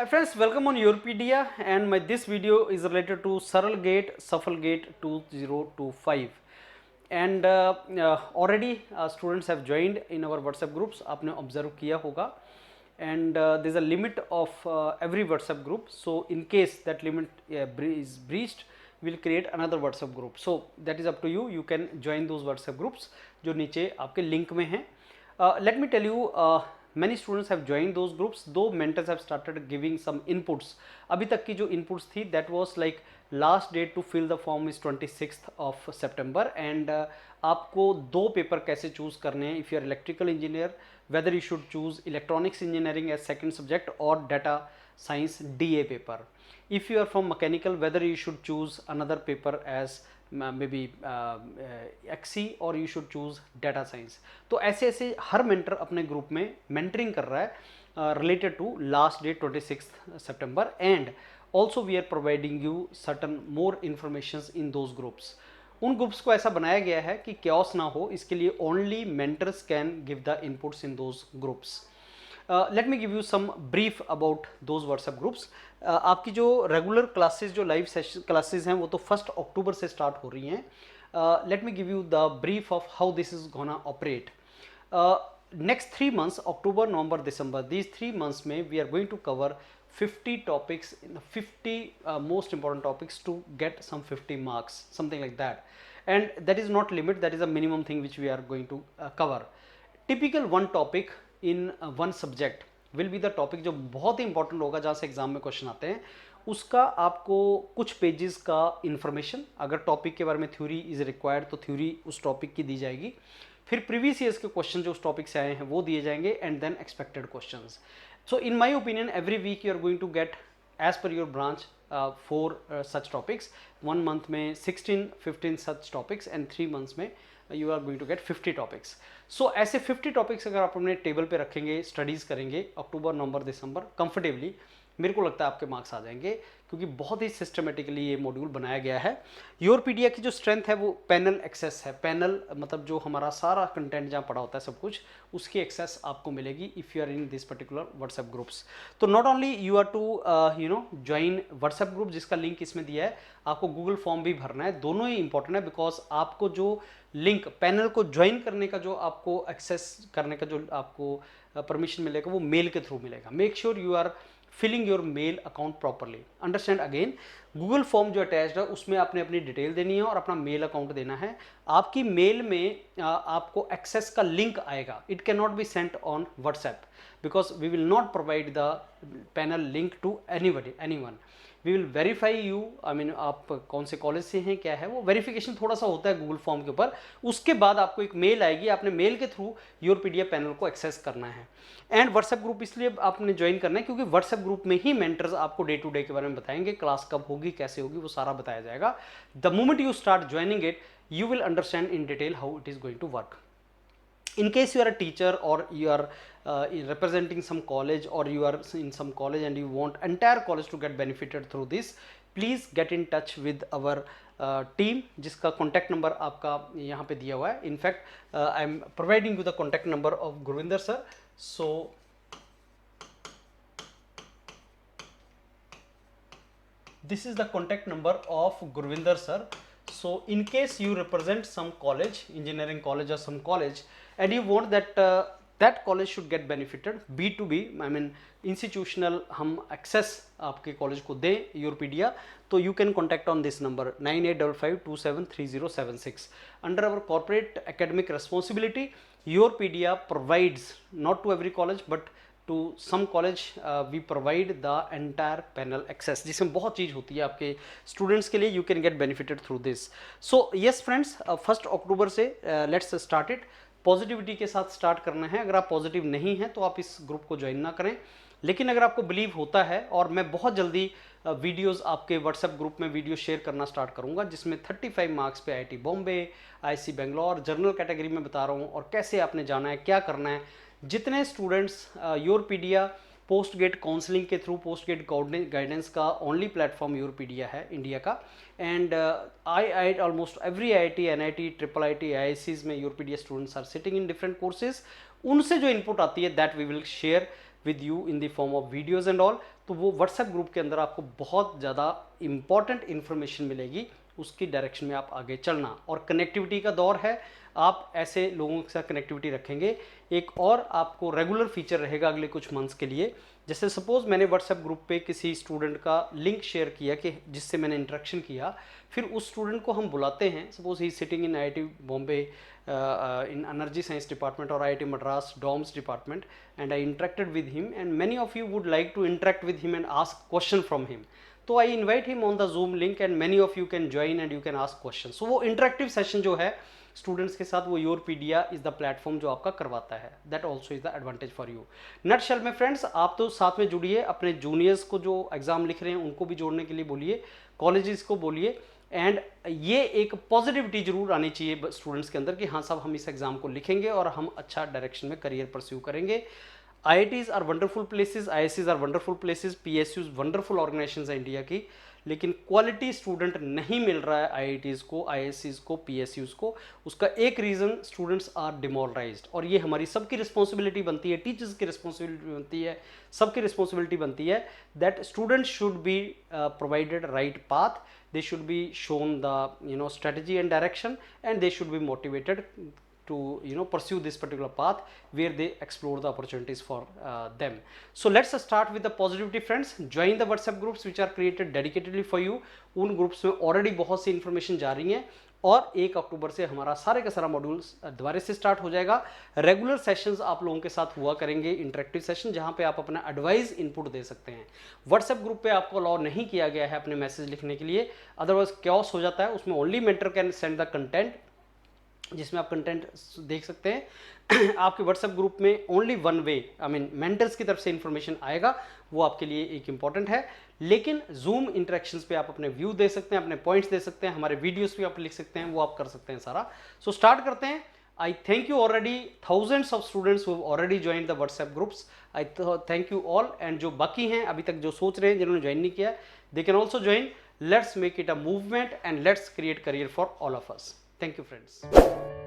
Hi friends, welcome on Europedia, and this video is related to Saralgate Shufflegate 2025. And already students have joined in our WhatsApp groups. आपने observe किया होगा, and there's a limit of every WhatsApp group. So in case that limit is breached, we'll create another WhatsApp group. So that is up to you. You can join those WhatsApp groups जो नीचे आपके link में हैं. Let me tell you, many students have joined those groups, though mentors have started giving some inputs. अभी तक की जो inputs थी, that was like last date to fill the form is 26th of September, and आपको दो paper कैसे choose करने हैं. If you are electrical engineer, whether you should choose electronics engineering as second subject or data science DA paper. If you are from mechanical, whether you should choose another paper as maybe XC or you should choose data science. तो ऐसे ऐसे हर mentor अपने group में mentoring कर रहा है related to last date 26th September, and also we are providing you certain more informations in those groups. उन groups को ऐसा बनाया गया है कि chaos ना हो, इसके लिए only mentors can give the inputs in those groups. Let me give you some brief about those WhatsApp groups. आपकी जो रेगुलर क्लासेस, जो लाइव सेशन क्लासेस हैं, वो तो 1 अक्टूबर से स्टार्ट हो रही हैं. Let me give you the brief of how this is gonna operate. Next 3 months, October, November, December, these 3 months में we are going to cover 50 topics, 50 most important topics to get some 50 marks, something like that. And that is not limit, that is a minimum thing which we are going to cover. Typical one topic in one subject will be the topic जो बहुत ही important होगा, जहाँ से exam में question आते हैं. उसका आपको कुछ पेजेस का इंफॉर्मेशन, अगर टॉपिक के बारे में थ्योरी इज रिक्वायर्ड तो थ्योरी उस टॉपिक की दी जाएगी. फिर प्रीवियस ईयर्स के क्वेश्चन जो उस टॉपिक से आए हैं वो दिए जाएंगे, and then expected questions. So in my opinion every week you are going to get as per your branch 4 such topics. 1 month में 16-15 such topics, and 3 months में you are going to get 50 topics. So ऐसे 50 topics अगर आप अपने table पे रखेंगे, studies करेंगे अक्टूबर, November, दिसंबर comfortably, मेरे को लगता है आपके मार्क्स आ जाएंगे, क्योंकि बहुत ही सिस्टमेटिकली ये मॉड्यूल बनाया गया है. योरपीडिया की जो स्ट्रेंथ है वो पैनल एक्सेस है. पैनल मतलब जो हमारा सारा कंटेंट जहाँ पड़ा होता है सब कुछ, उसकी एक्सेस आपको मिलेगी if you are in this particular WhatsApp groups. तो not only you are to join WhatsApp group, जिसका लिंक इसमें दिया है, आपको गूगल फॉर्म भी भरना है. दोनों ही इंपॉर्टेंट है, बिकॉज आपको जो लिंक पैनल को ज्वाइन करने का, जो आपको एक्सेस करने का जो आपको परमिशन मिलेगा, वो मेल के थ्रू मिलेगा. Make sure you are filling your mail account properly. Understand again, Google form जो अटैच्ड है उसमें आपने अपनी डिटेल देनी है और अपना मेल अकाउंट देना है. आपकी मेल में आपको एक्सेस का लिंक आएगा. It can not be sent on WhatsApp, because we will not provide the panel link to anyone. We will verify you, I mean आप कौन से कॉलेज से हैं, क्या है, वो वेरिफिकेशन थोड़ा सा होता है गूगल फॉर्म के ऊपर. उसके बाद आपको एक मेल आएगी, आपने मेल के थ्रू योरपीडिया पैनल को एक्सेस करना है. एंड व्हाट्सएप ग्रुप इसलिए आपने ज्वाइन करना है क्योंकि व्हाट्सएप ग्रुप में ही मेंटर्स आपको डे टू डे के बारे में बताएंगे. क्लास कब होगी, कैसे होगी, वो सारा बताया जाएगा. The moment you start joining it, you will understand in detail how it is going to work. In case you are a teacher or you are representing some college, or you are in some college and you want entire college to get benefited through this, please get in touch with our team, जिसका contact number आपका यहाँ पे दिया हुआ है. In fact, I am providing you the contact number of Gurvinder sir. So this is the contact number of Gurvinder sir. So in case you represent some college, engineering college or some college, and you want that that college should get benefited, B2B, I mean institutional, हम access आपके college को दे योरपीडिया, तो you can contact on this number 9855273076. Under our corporate academic responsibility, योरपीडिया provides not to every college but to some college we provide the entire panel access, जिसमें बहुत चीज़ होती है आपके students के लिए. you can get benefited through this. So yes friends, 1 अक्टूबर से let's start it. Positivity के साथ स्टार्ट करना है. अगर आप पॉजिटिव नहीं हैं तो आप इस ग्रुप को ज्वाइन ना करें, लेकिन अगर आपको बिलीव होता है, और मैं बहुत जल्दी वीडियोस आपके व्हाट्सएप ग्रुप में वीडियो शेयर करना स्टार्ट करूंगा, जिसमें 35 मार्क्स पे IIT Bombay, IIC Bangalore, general category में बता रहा हूँ, और कैसे आपने जाना है, क्या करना है. जितने students Yourpedia post GATE counselling के थ्रू, पोस्ट गेट गाइडेंस का ओनली प्लेटफॉर्म योरपीडिया है इंडिया का, and I almost every IIT, NIT, IIIT, IICs में Yourpedia students are sitting in different courses. उनसे जो इनपुट आती है that we will share with you in the form of videos and all, तो वो WhatsApp group के अंदर आपको बहुत ज़्यादा इंपॉर्टेंट इन्फॉर्मेशन मिलेगी, उसकी डायरेक्शन में आप आगे चलना। और कनेक्टिविटी का दौर है, आप ऐसे लोगों के साथ कनेक्टिविटी रखेंगे। एक और आपको रेगुलर फीचर रहेगा अगले कुछ मंथ्स के लिए, जैसे सपोज मैंने व्हाट्सएप ग्रुप पे किसी स्टूडेंट का लिंक शेयर किया कि जिससे मैंने इंटरेक्शन किया, फिर उस स्टूडेंट को हम बुलाते हैं, suppose he sitting in IIT Bombay in energy science department और IIT Madras DoMS department, and I interacted with him and many of you would like to interact with him and ask question from him, तो I invite him on the zoom link and many of you can join and you can ask question. So वो interactive session जो है students के साथ, वो योरपीडिया is the platform जो आपका करवाता है। That also is the advantage for you. Nutshell में फ्रेंड्स, आप तो साथ में जुड़िए, अपने जूनियर्स को जो एग्जाम लिख रहे हैं उनको भी जोड़ने के लिए बोलिए, कॉलेजेस को बोलिए, एंड ये एक पॉजिटिविटी जरूर आनी चाहिए स्टूडेंट्स के अंदर कि हाँ साहब हम इस एग्जाम को लिखेंगे और हम अच्छा डायरेक्शन में करियर परस्यू करेंगे। IITs are wonderful places, IIScs are wonderful places, PSUs wonderful organisations है इंडिया की, लेकिन क्वालिटी स्टूडेंट नहीं मिल रहा है IITs को, IIScs को, PSUs को। उसका एक रीज़न, स्टूडेंट्स आर डिमोरलाइज्ड, और ये हमारी सबकी रिस्पॉन्सिबिलिटी बनती है, टीचर्स की रिस्पॉन्सिबिलिटी बनती है, सबकी रिस्पॉन्सिबिलिटी बनती है that student should be provided right path, they should be shown the strategy and direction, and they should be motivated to pursue this particular path where they explore the opportunities for them. So let's start with the positivity friends. Join the WhatsApp groups which are created dedicatedly for you. उन groups में already बहुत सी information जा रही हैं, और 1 अक्टूबर से हमारा सारे का सारा मॉड्यूल्स दोबारा से स्टार्ट हो जाएगा। रेगुलर सेशंस आप लोगों के साथ हुआ करेंगे, इंटरेक्टिव सेशन, जहां पे आप अपना एडवाइस इनपुट दे सकते हैं। व्हाट्सएप ग्रुप पे आपको अलाउ नहीं किया गया है अपने मैसेज लिखने के लिए, अदरवाइज क्योस हो जाता है। उसमें only mentor can send the content, जिसमें आप कंटेंट देख सकते हैं। आपके व्हाट्सएप ग्रुप में only one way, I mean mentors की तरफ से इंफॉर्मेशन आएगा, वो आपके लिए एक इंपॉर्टेंट है। लेकिन जूम इंटरेक्शंस पे आप अपने व्यू दे सकते हैं, अपने पॉइंट्स दे सकते हैं, हमारे वीडियोस भी आप लिख सकते हैं, वो आप कर सकते हैं सारा। सो स्टार्ट करते हैं। आई thank you already, thousands of students who have already join the WhatsApp groups. I thank you all, and जो बाकी हैं अभी तक जो सोच रहे हैं, जिन्होंने ज्वाइन नहीं किया, they can also join. Let's make it a movement and let's create career for all of us. Thank you friends.